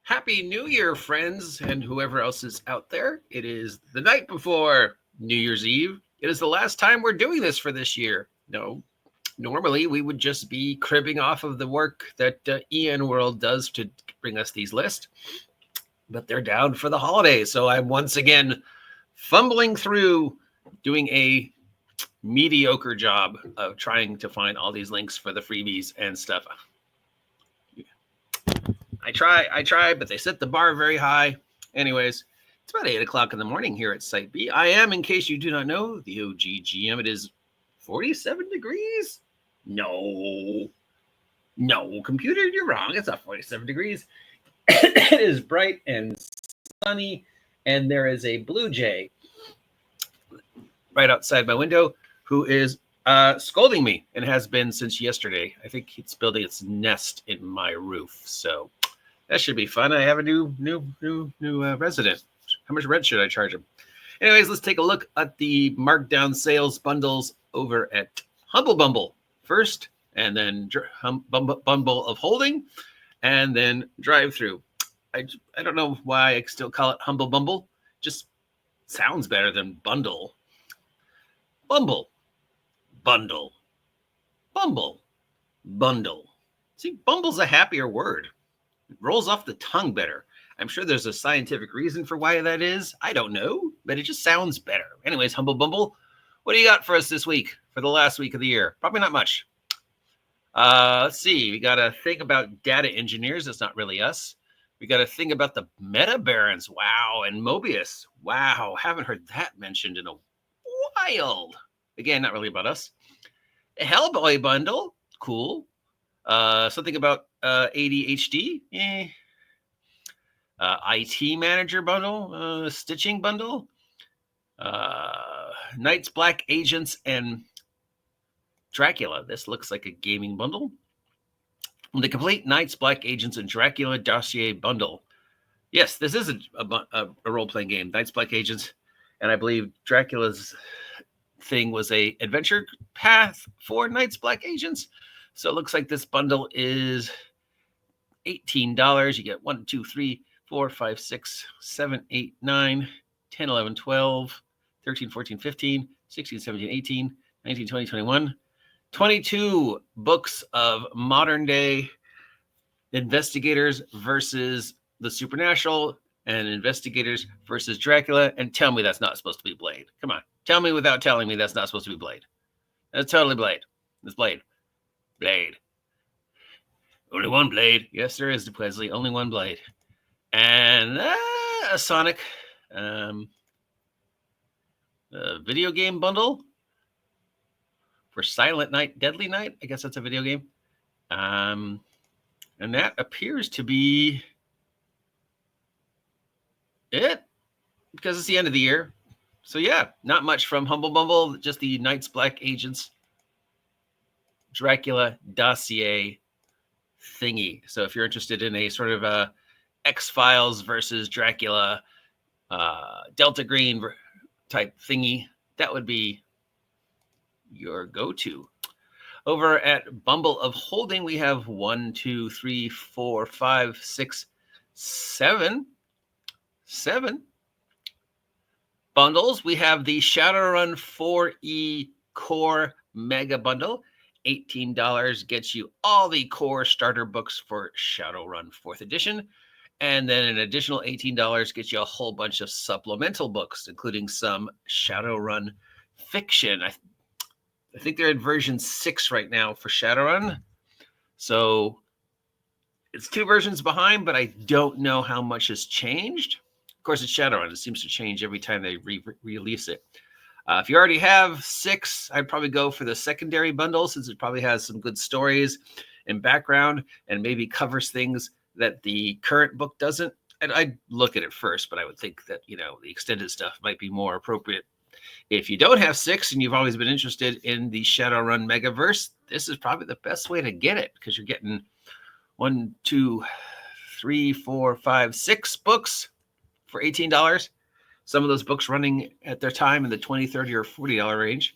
Happy New Year, friends, and whoever else is out there. It is the night before New Year's Eve. It is the last time we're doing this for this year. No, normally we would just be cribbing off of the work that EN World does to bring us these lists, but they're down for the holidays. So I'm once again fumbling through doing a mediocre job of trying to find all these links for the freebies and stuff. I try, but they set the bar very high. Anyways, it's about 8 o'clock in the morning here at Site B. I am, in case you do not know, the OGGM. It is 47 degrees. No, computer, you're wrong. It's not 47 degrees. It is bright and sunny, and there is a blue jay right outside my window who is scolding me and has been since yesterday. I think it's building its nest in my roof, so that should be fun. I have a new resident. How much rent should I charge him? Anyways, let's take a look at the markdown sales bundles over at Humble Bumble first, and then Bumble of Holding, and then Drive-Thru. I don't know why I still call it Humble Bumble. Just sounds better than bundle. Bumble, bundle, bumble, bundle. See, bumble's a happier word. It rolls off the tongue better. I'm sure there's a scientific reason for why that is. I don't know, but it just sounds better. Anyways, Humble Bumble, what do you got for us this week, for the last week of the year? Probably not much. Let's see. We got a thing about data engineers. That's not really us. We got a thing about the Meta Barons. Wow. And Mobius. Wow. Haven't heard that mentioned in a while. Again, not really about us. A Hellboy bundle. Cool. Something about ADHD. IT manager bundle. Stitching bundle. Knights, Black Agents, and Dracula. This looks like a gaming bundle. The complete Knights, Black Agents, and Dracula dossier bundle. Yes, this is a role-playing game. Knights, Black Agents, and I believe Dracula's thing was a adventure path for Knights, Black Agents. So it looks like this bundle is $18. You get 1, 2, 3, 4, 5, 6, 7, 8, 9, 10, 11, 12, 13, 14, 15, 16, 17, 18, 19, 20, 21. 22 books of modern day investigators versus the supernatural and investigators versus Dracula. And tell me that's not supposed to be Blade. Come on. Tell me without telling me that's not supposed to be Blade. That's totally Blade. It's Blade. Blade. Only one Blade. Yes, there is, Wesley. Only one Blade. And a Sonic video game bundle for Silent Night, Deadly Night. I guess that's a video game. And that appears to be it, because it's the end of the year. So yeah, not much from Humble Bumble, just the Knights, Black Agents, Dracula dossier thingy. So if you're interested in a sort of a X-Files versus Dracula Delta Green type thingy, that would be your go-to. Over at Bumble of Holding, we have 1, 2, 3, 4, 5, 6, 7 bundles. We have the Shadowrun 4E Core Mega Bundle. $18 gets you all the core starter books for Shadowrun 4th edition. And then an additional $18 gets you a whole bunch of supplemental books, including some Shadowrun fiction. I think they're in version 6 right now for Shadowrun. So it's 2 versions behind, but I don't know how much has changed. Of course, it's Shadowrun. It seems to change every time they release it. If you already have 6, I'd probably go for the secondary bundle, since it probably has some good stories and background and maybe covers things that the current book doesn't. And I'd look at it first, but I would think that, the extended stuff might be more appropriate. If you don't have 6 and you've always been interested in the Shadowrun Megaverse, this is probably the best way to get it, because you're getting 1, 2, 3, 4, 5, 6 books for $18. Some of those books running at their time in the $20, $30, or $40 range,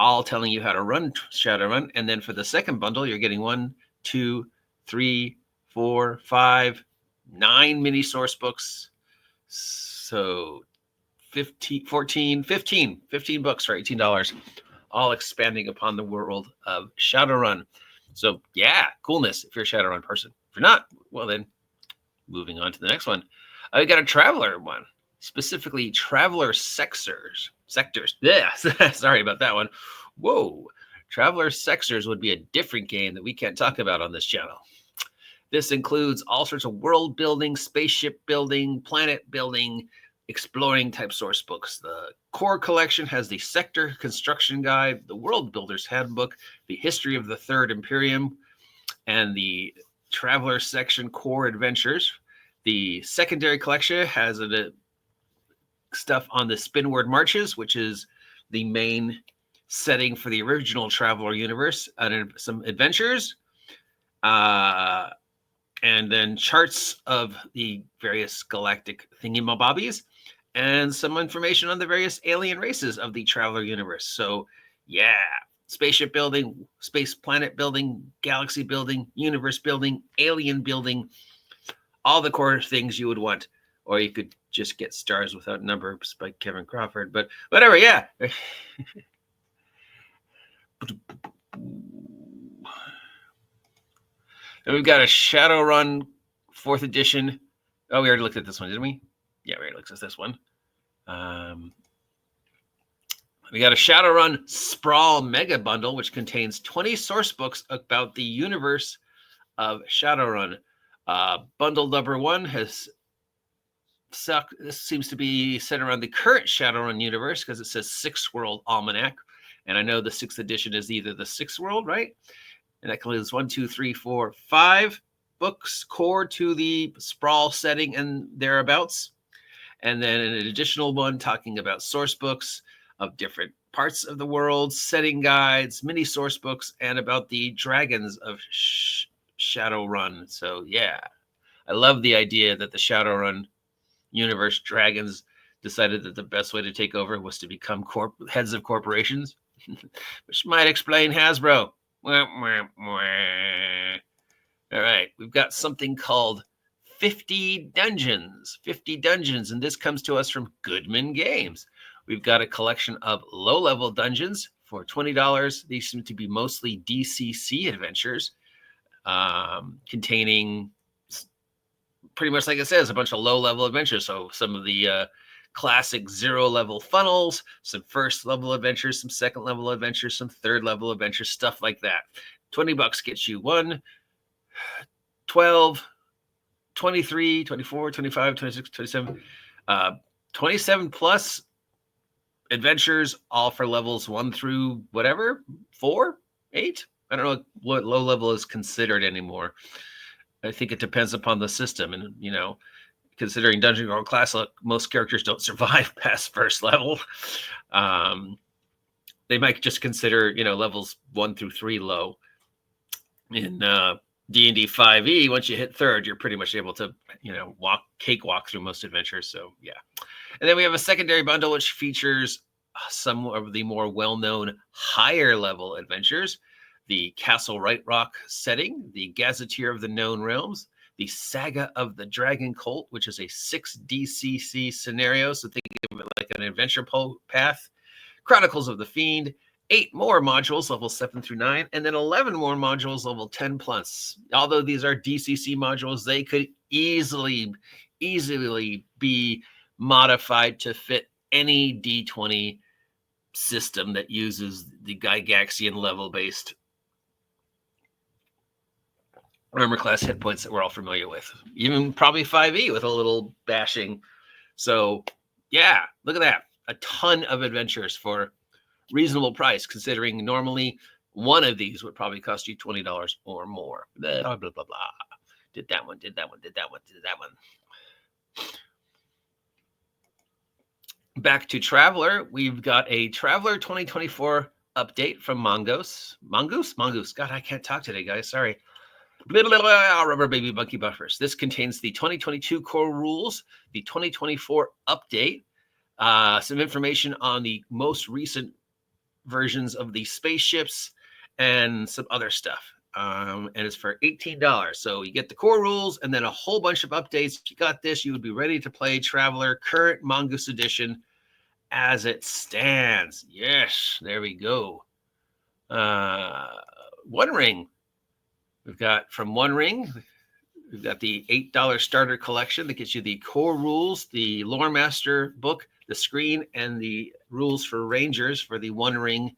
all telling you how to run Shadowrun. And then for the second bundle, you're getting 1, 2, 3, 4, 5 9 mini source books. So 15 books for $18, all expanding upon the world of Shadowrun. So yeah, coolness if you're a Shadowrun person. If you're not, well then, moving on to the next one. I got a Traveler one, specifically Traveler Sectors. Yeah, sorry about that one. Whoa, Traveler Sectors would be a different game that we can't talk about on this channel. This includes all sorts of world building, spaceship building, planet building, exploring type source books. The core collection has the Sector Construction Guide, the World Builder's Handbook, the History of the Third Imperium, and the Traveler Section Core Adventures. The secondary collection has stuff on the Spinward Marches, which is the main setting for the original Traveler universe, and some adventures. And then charts of the various galactic thingamabobbies, and some information on the various alien races of the Traveler universe. So, yeah, spaceship building, space planet building, galaxy building, universe building, alien building, all the core things you would want. Or you could just get Stars Without Numbers by Kevin Crawford. But whatever, yeah. And we've got a Shadowrun 4th edition. Oh, we already looked at this one, didn't we? Yeah, we already looked at this one. We got a Shadowrun Sprawl Mega Bundle, which contains 20 source books about the universe of Shadowrun. Bundle number 1 has sucked. This seems to be set around the current Shadowrun universe because it says 6 World Almanac. And I know the 6th edition is either the 6th World, right? And that includes 1, 2, 3, 4, 5 books core to the Sprawl setting and thereabouts. And then an additional one talking about source books of different parts of the world, setting guides, mini source books, and about the dragons of Shadowrun. So yeah, I love the idea that the Shadowrun universe dragons decided that the best way to take over was to become heads of corporations, which might explain Hasbro. All right, we've got something called 50 Dungeons. 50 Dungeons, and this comes to us from Goodman Games. We've got a collection of low-level dungeons for $20. These seem to be mostly DCC adventures, containing, pretty much like it says, a bunch of low-level adventures. So some of the classic 0-level funnels, some 1st-level adventures, some 2nd-level adventures, some 3rd-level adventures, stuff like that. $20 gets you 1, 12, 23, 24, 25, 26, 27, 27 plus adventures, all for levels 1 through whatever, 4, 8. I don't know what low level is considered anymore. I think it depends upon the system, and considering Dungeon Crawl Classic, most characters don't survive past 1st level. They might just consider, levels 1 through 3 low. In D&D 5e, once you hit 3rd, you're pretty much able to, cakewalk through most adventures. So yeah. And then we have a secondary bundle, which features some of the more well-known higher level adventures: the Castle Right Rock setting, the Gazetteer of the Known Realms, the Saga of the Dragon Colt, which is a 6 DCC scenario. So think of it like an adventure path. Chronicles of the Fiend, 8 more modules, level 7 through 9, and then 11 more modules, level 10 plus. Although these are DCC modules, they could easily be modified to fit any D20 system that uses the Gygaxian level-based armor class hit points that we're all familiar with. Even probably 5e with a little bashing. So yeah, look at that. A ton of adventures for reasonable price, considering normally one of these would probably cost you $20 or more. Blah, blah, blah, blah. Did that one. Back to Traveler. We've got a Traveler 2024 update from Mongoose. God, I can't talk today, guys. Sorry. Rubber baby monkey buffers. This contains the 2022 core rules, the 2024 update, some information on the most recent versions of the spaceships, and some other stuff. and it's for $18. So you get the core rules and then a whole bunch of updates. If you got this, you would be ready to play Traveler current Mongoose edition as it stands. Yes, there we go. One Ring. We've got from One Ring, we've got the $8 starter collection that gets you the core rules, the Lore Master book, the screen, and the rules for Rangers for the One Ring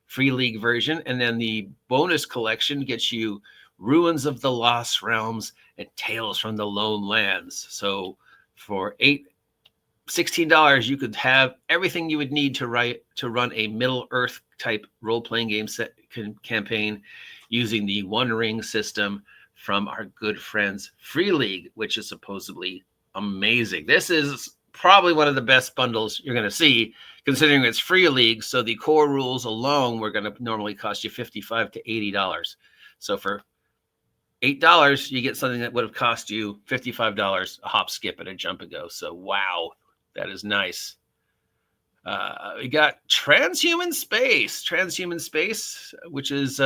Free League version. And then the bonus collection gets you Ruins of the Lost Realms and Tales from the Lone Lands. So for $16, you could have everything you would need to run a Middle Earth type role-playing game campaign using the One Ring system from our good friends Free League, which is supposedly amazing. This is probably one of the best bundles you're going to see, considering it's Free League. So the core rules alone were going to normally cost you $55 to $80. So for $8, you get something that would have cost you $55, a hop, skip, and a jump and go. So wow, that is nice. We got Transhuman Space, which is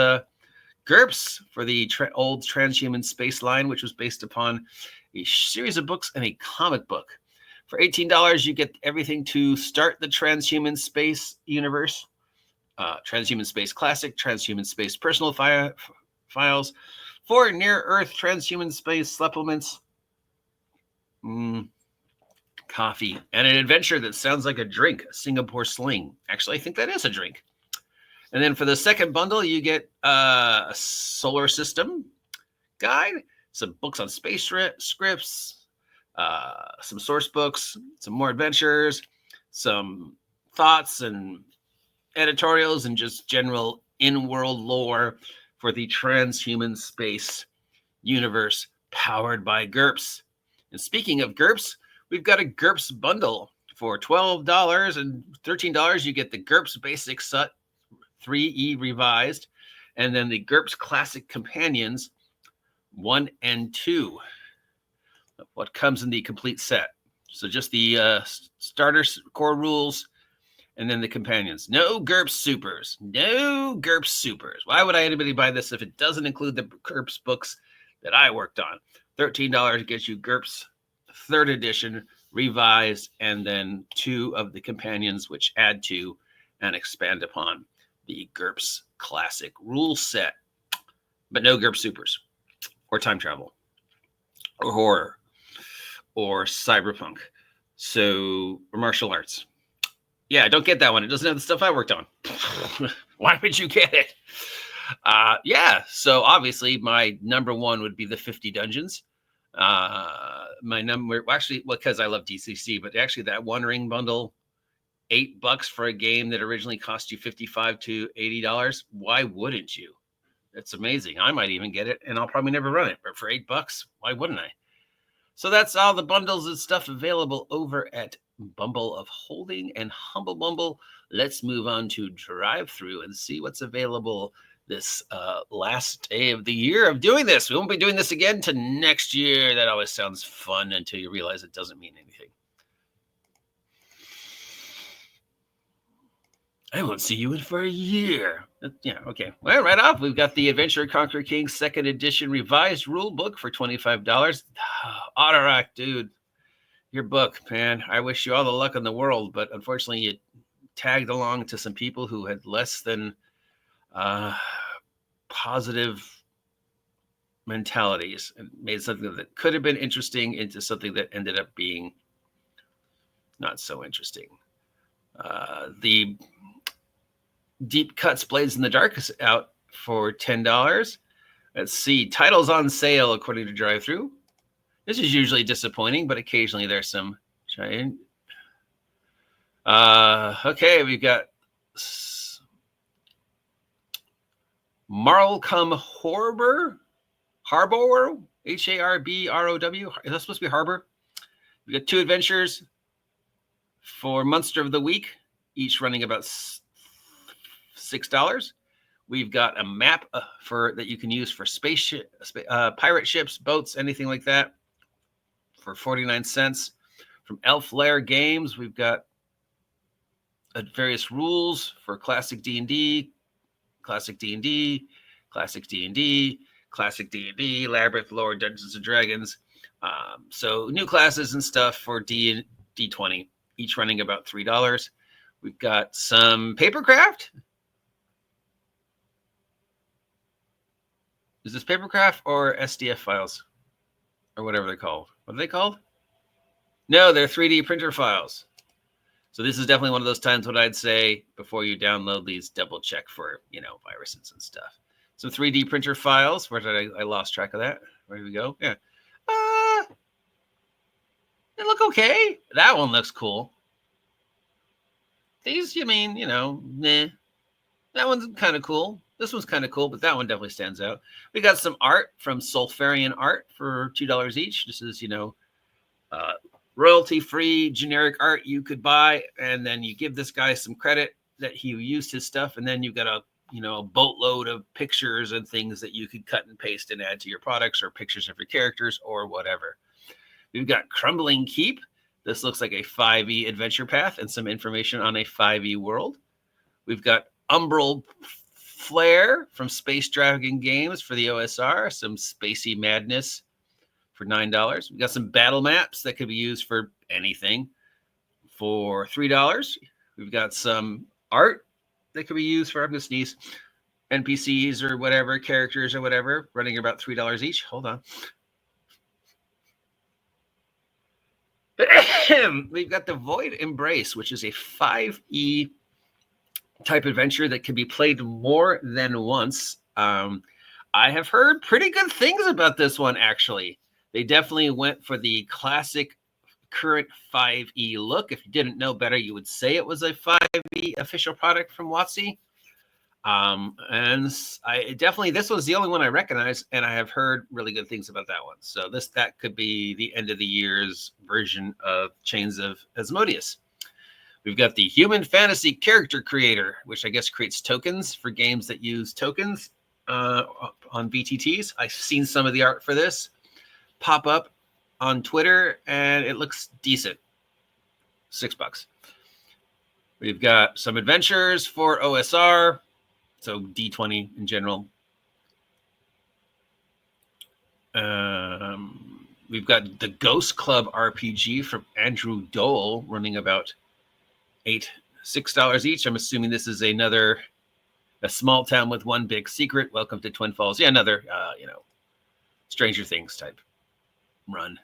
GURPS for the old Transhuman Space line, which was based upon a series of books and a comic book. For $18, you get everything to start the Transhuman Space universe. Transhuman Space Classic, Transhuman Space Personal Files, 4 Near-Earth Transhuman Space supplements, coffee, and an adventure that sounds like a drink, a Singapore Sling. Actually, I think that is a drink. And then for the second bundle, you get a solar system guide, some books on space scripts, some source books, some more adventures, some thoughts and editorials, and just general in-world lore for the Transhuman Space universe powered by GURPS. And speaking of GURPS, we've got a GURPS bundle for $12 and $13. You get the GURPS Basic Set 3E Revised, and then the GURPS Classic Companions 1 and 2. What comes in the complete set? So just the starter core rules, and then the companions. No GURPS Supers. No GURPS Supers. Why would anybody buy this if it doesn't include the GURPS books that I worked on? $13 gets you GURPS 3rd edition revised, and then 2 of the companions, which add to and expand upon the GURPS Classic rule set. But no GURPS Supers, or time travel, or horror, or cyberpunk, or martial arts. Yeah, don't get that one. It doesn't have the stuff I worked on. Why would you get it? Yeah, so obviously my number one would be the 50 Dungeons. My number, actually, because I love DCC, but actually that One Ring bundle, $8 for a game that originally cost you $55 to $80. Why wouldn't you? It's amazing. I might even get it, and I'll probably never run it. But for $8, why wouldn't I? So that's all the bundles and stuff available over at Bumble of Holding and Humble Bumble. Let's move on to DriveThru and see what's available this last day of the year of doing this. We won't be doing this again to next year. That always sounds fun until you realize it doesn't mean anything. I won't see you in for a year. Yeah, okay. Well, right off, we've got the Adventure Conquer King 2nd Edition Revised Rule Book for $25. Autorock, dude, your book, man. I wish you all the luck in the world, but unfortunately, you tagged along to some people who had less than positive mentalities and made something that could have been interesting into something that ended up being not so interesting. The Deep Cuts Blades in the Dark is out for $10. Let's see. Titles on sale, according to DriveThru. This is usually disappointing, but occasionally there's some. Okay, we've got Marlcombe Harbor, Harbour, Harbrw. Is that supposed to be Harbor? We got 2 adventures for Monster of the Week, each running about $6. We've got a map that you can use for spaceship, pirate ships, boats, anything like that, for 49 cents. From Elf Lair Games, we've got various rules for classic D&D, classic D&D, Labyrinth, Lore, Dungeons and Dragons. So new classes and stuff for D20, each running about $3. We've got some papercraft. Is this papercraft or SDF files? Or whatever they're called. What are they called? No, they're 3D printer files. So this is definitely one of those times when I'd say before you download these, double check for, viruses and stuff. Some 3D printer files. Where did I lost track of that? Where did we go? Yeah. They look okay. That one looks cool. These, nah. That one's kind of cool. This one's kind of cool, but that one definitely stands out. We got some art from Sulfurian Art for $2 each. This is, royalty-free generic art you could buy, and then you give this guy some credit that he used his stuff, and then you've got a boatload of pictures and things that you could cut and paste and add to your products, or pictures of your characters or whatever. We've got Crumbling Keep. This looks like a 5e adventure path and some information on a 5e world. We've got Umbral Flare from Space Dragon Games for the OSR, some spacey madness for $9. We've got some battle maps that could be used for anything for $3. We've got some art that could be used for, I'm going to sneeze, NPCs or whatever, characters or whatever, running about $3 each. Hold on. We've got the Void Embrace, which is a 5e type adventure that can be played more than once. I have heard pretty good things about this one, actually. They definitely went for the classic current 5e look. If you didn't know better, you would say it was a 5e official product from WOTC. And this was the only one I recognize, and I have heard really good things about that one. So that could be the end of the year's version of Chains of Asmodeus. We've got the Human Fantasy Character Creator, which I guess creates tokens for games that use tokens on VTTs. I've seen some of the art for this pop up on Twitter, and it looks decent. $6. We've got some adventures for OSR, so D20 in general. We've got the Ghost Club RPG from Andrew Dole, running about $6 each. I'm assuming this is a small town with one big secret. Welcome to Twin Falls. Yeah, another Stranger Things type run.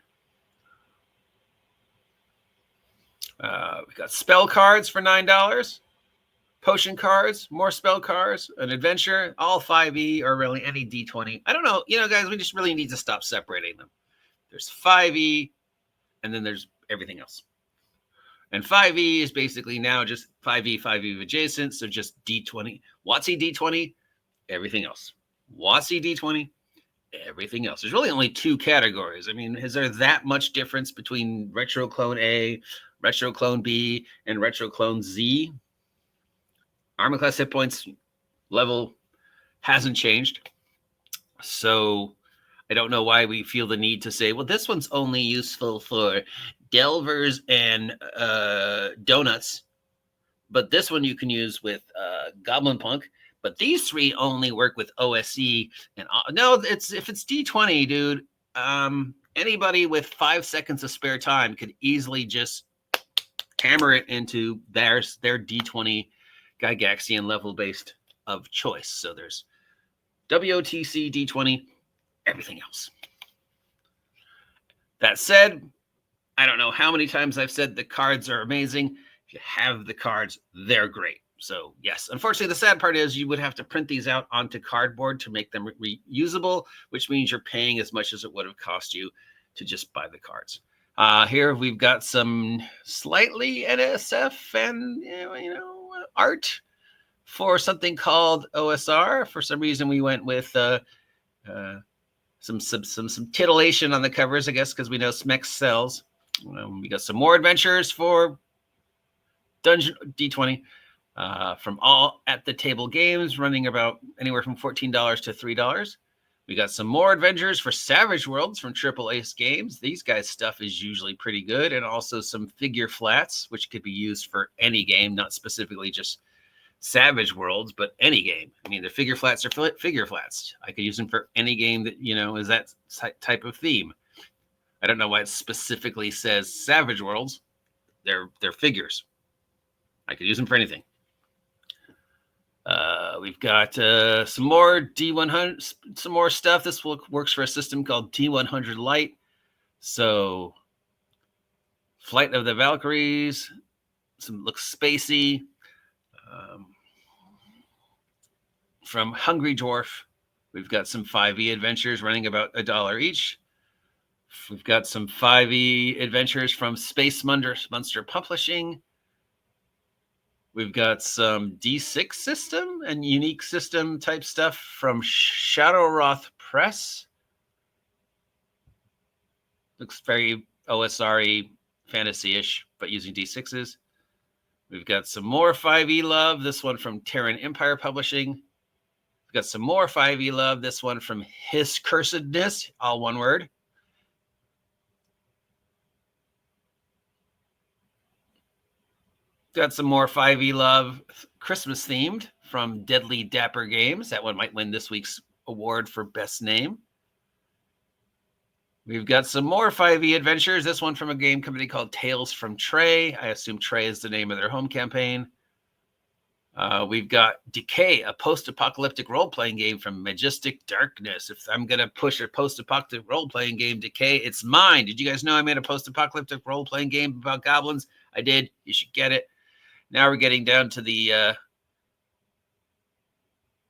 We got spell cards for $9, potion cards, more spell cards, an adventure, all 5e or really any D20. I don't know, guys, we just really need to stop separating them. There's 5e, and then there's everything else. And 5e is basically now just 5e adjacent, so just D20. WOTC D20, everything else. WOTC D20, everything else. There's really only two categories. I mean, is there that much difference between Retro Clone A, Retro Clone B, and Retro Clone Z? Armor class hit points level hasn't changed. So I don't know why we feel the need to say, well, this one's only useful for Delvers and Donuts, but this one you can use with Goblin Punk. But these three only work with OSE. And no, if it's D20, dude, anybody with 5 seconds of spare time could easily just hammer it into their D20 Gygaxian level based of choice. So there's WOTC, D20, everything else. That said, I don't know how many times I've said the cards are amazing. If you have the cards, they're great. So yes, unfortunately, the sad part is you would have to print these out onto cardboard to make them reusable, which means you're paying as much as it would have cost you to just buy the cards. Here we've got some slightly NSF and art for something called OSR. For some reason, we went with some titillation on the covers, I guess, because we know Smex sells. We got some more adventures for Dungeon D20 from All at the Table Games, running about anywhere from $14 to $3. We got some more adventures for Savage Worlds from Triple Ace Games. These guys' stuff is usually pretty good, and also some figure flats, which could be used for any game, not specifically just Savage Worlds, but any game. I mean, the figure flats are figure flats. I could use them for any game that, is that type of theme. I don't know why it specifically says Savage Worlds. They're figures. I could use them for anything. We've got some more D100, some more stuff. This works for a system called D100 Lite. So, Flight of the Valkyries. Some looks spacey. From Hungry Dwarf, we've got some 5e adventures running about $1 each. We've got some 5e adventures from Space Monster Publishing. We've got some D6 system and unique system type stuff from Shadowroth Press. Looks very OSR-y, fantasy-ish, but using D6s. We've got some more 5e love. This one from Terran Empire Publishing. We've got some more 5e love. This one from His Cursedness, all one word. Got some more 5e love, Christmas themed from Deadly Dapper Games. That one might win this week's award for best name. We've got some more 5e adventures. This one from a game company called Tales from Trey. I assume Trey is the name of their home campaign. We've got Decay, a post-apocalyptic role-playing game from Majestic Darkness. If I'm going to push a post-apocalyptic role-playing game, Decay, it's mine. Did you guys know I made a post-apocalyptic role-playing game about goblins? I did. You should get it. Now we're getting down to the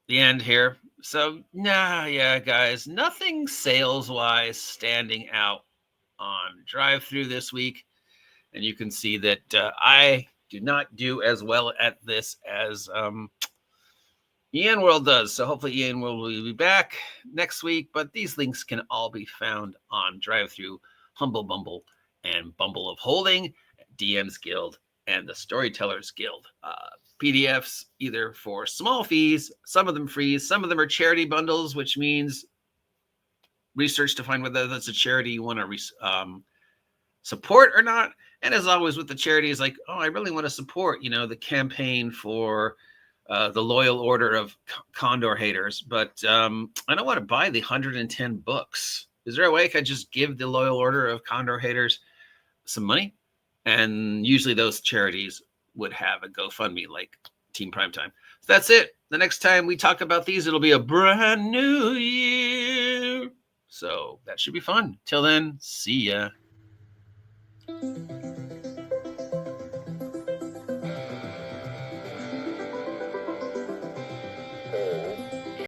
end here. So, guys, nothing sales-wise standing out on DriveThru this week. And you can see that I do not do as well at this as Ian World does. So hopefully Ian World will be back next week. But these links can all be found on DriveThru, Humble Bumble, and Bumble of Holding, DM's Guild, and the Storytellers Guild. PDFs either for small fees, some of them free, some of them are charity bundles, which means research to find whether that's a charity you want to support or not. And as always with the charities, like, I really want to support, the campaign for the Loyal Order of Condor Haters, but I don't want to buy the 110 books. Is there a way I could just give the Loyal Order of Condor Haters some money? And usually those charities would have a GoFundMe like Team Primetime. So that's it. The next time we talk about these, it'll be a brand new year. So that should be fun. Till then, see ya.